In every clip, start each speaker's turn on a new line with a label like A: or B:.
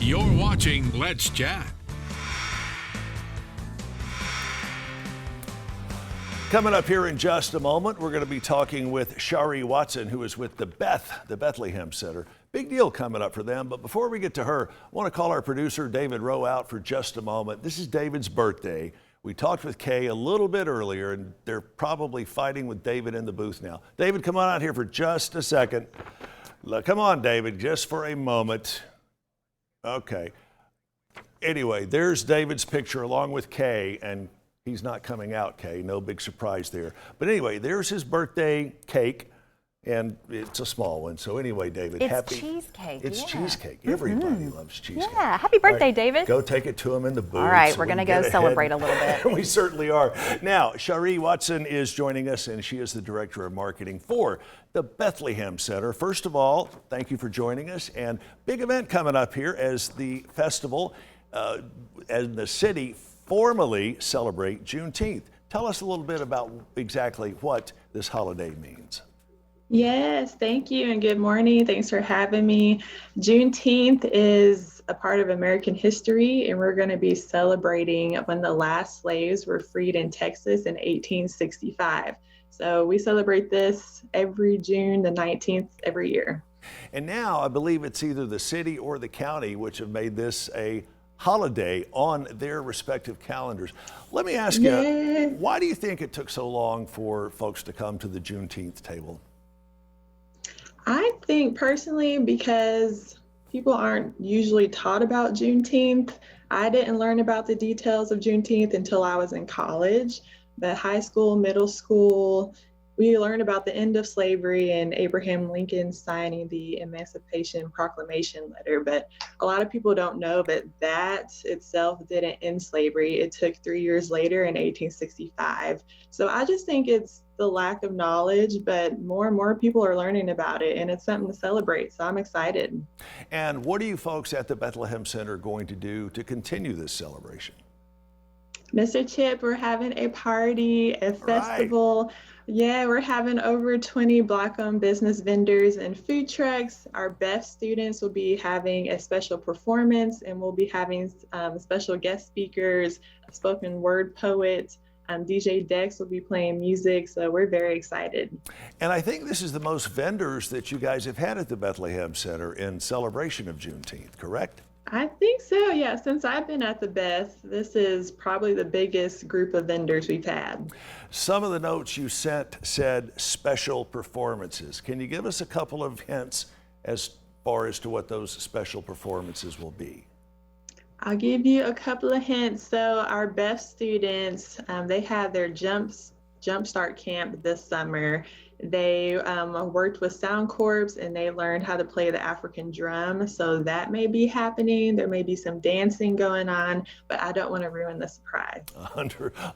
A: You're watching Let's Chat.
B: Coming up here in just a moment, we're going to be talking with Shari Watson, who is with the Bethlehem Center. Big deal coming up for them. But before we get to her, I want to call our producer, David Rowe, out for just a moment. This is David's birthday. We talked with Kay a little bit earlier, and they're probably fighting with David in the booth now. David, come on out here for just a second. Come on, David, just for a moment. Okay. Anyway, there's David's picture along with Kay, and he's not coming out, Kay. No big surprise there. But anyway, there's his birthday cake, and it's a small one. So anyway, David,
C: it's cheesecake.
B: It's cheesecake. Everybody loves cheesecake.
C: Yeah, happy birthday, David.
B: Go take it to him in the booth.
C: All right,
B: so
C: we're going to go celebrate a little bit.
B: We certainly are. Now, Shari Watson is joining us, and she is the Director of Marketing for the Bethlehem Center. First of all, thank you for joining us. And big event coming up here as the festival and the city formally celebrate Juneteenth. Tell us a little bit about exactly what this holiday means.
D: Yes, thank you and good morning. Thanks for having me. Juneteenth is a part of American history, and we're going to be celebrating when the last slaves were freed in Texas in 1865. So we celebrate this every June the 19th every year.
B: And now I believe it's either the city or the county which have made this a holiday on their respective calendars. Let me ask you, why do you think it took so long for folks to come to the Juneteenth table?
D: I think personally because people aren't usually taught about Juneteenth. I didn't learn about the details of Juneteenth until I was in college. But high school, middle school, we learned about the end of slavery and Abraham Lincoln signing the Emancipation Proclamation letter. But a lot of people don't know that itself didn't end slavery. It took 3 years later in 1865. So I just think it's the lack of knowledge, but more and more people are learning about it, and it's something to celebrate. So I'm excited.
B: And what are you folks at the Bethlehem Center going to do to continue this celebration?
D: Mr. Chip, we're having a party, a festival. Yeah, we're having over 20 Black-owned business vendors and food trucks. Our Beth students will be having a special performance, and we'll be having special guest speakers, a spoken word poet. DJ Dex will be playing music, so we're very excited.
B: And I think this is the most vendors that you guys have had at the Bethlehem Center in celebration of Juneteenth, correct?
D: I think so, yeah. Since I've been at the Beth, this is probably the biggest group of vendors we've had.
B: Some of the notes you sent said special performances. Can you give us a couple of hints as far as to what those special performances will be?
D: I'll give you a couple of hints. So our Beth students, they had their Jumpstart camp this summer. They worked with Sound Corps, and they learned how to play the African drum. So that may be happening. There may be some dancing going on, but I don't want to ruin the surprise.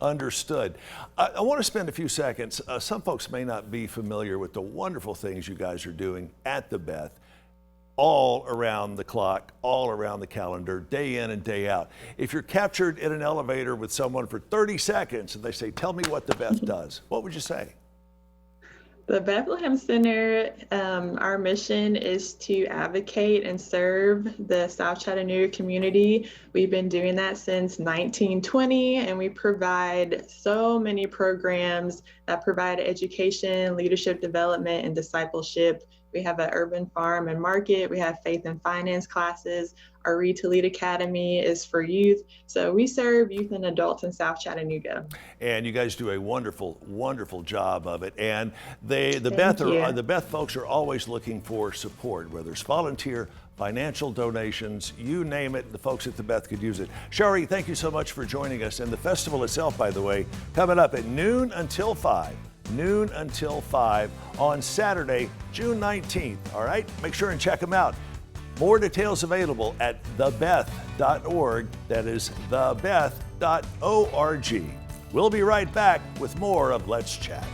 B: Understood. I want to spend a few seconds. Some folks may not be familiar with the wonderful things you guys are doing at the Beth. All around the clock, all around the calendar, day in and day out. If you're captured in an elevator with someone for 30 seconds and they say, tell me what the Beth does, what would you say?
D: The Bethlehem Center, our mission is to advocate and serve the South Chattanooga community. We've been doing that since 1920, and we provide so many programs that provide education, leadership development, and discipleship. We have an urban farm and market. We have faith and finance classes. Our Read to Lead Academy is for youth. So we serve youth and adults in South Chattanooga.
B: And you guys do a wonderful, wonderful job of it. And the Beth folks are always looking for support, whether it's volunteer, financial donations, you name it, the folks at the Beth could use it. Shari, thank you so much for joining us. And the festival itself, by the way, coming up at noon until 5 on Saturday, June 19th. All right, make sure and check them out. More details available at thebeth.org. That is thebeth.org. We'll be right back with more of Let's Chat.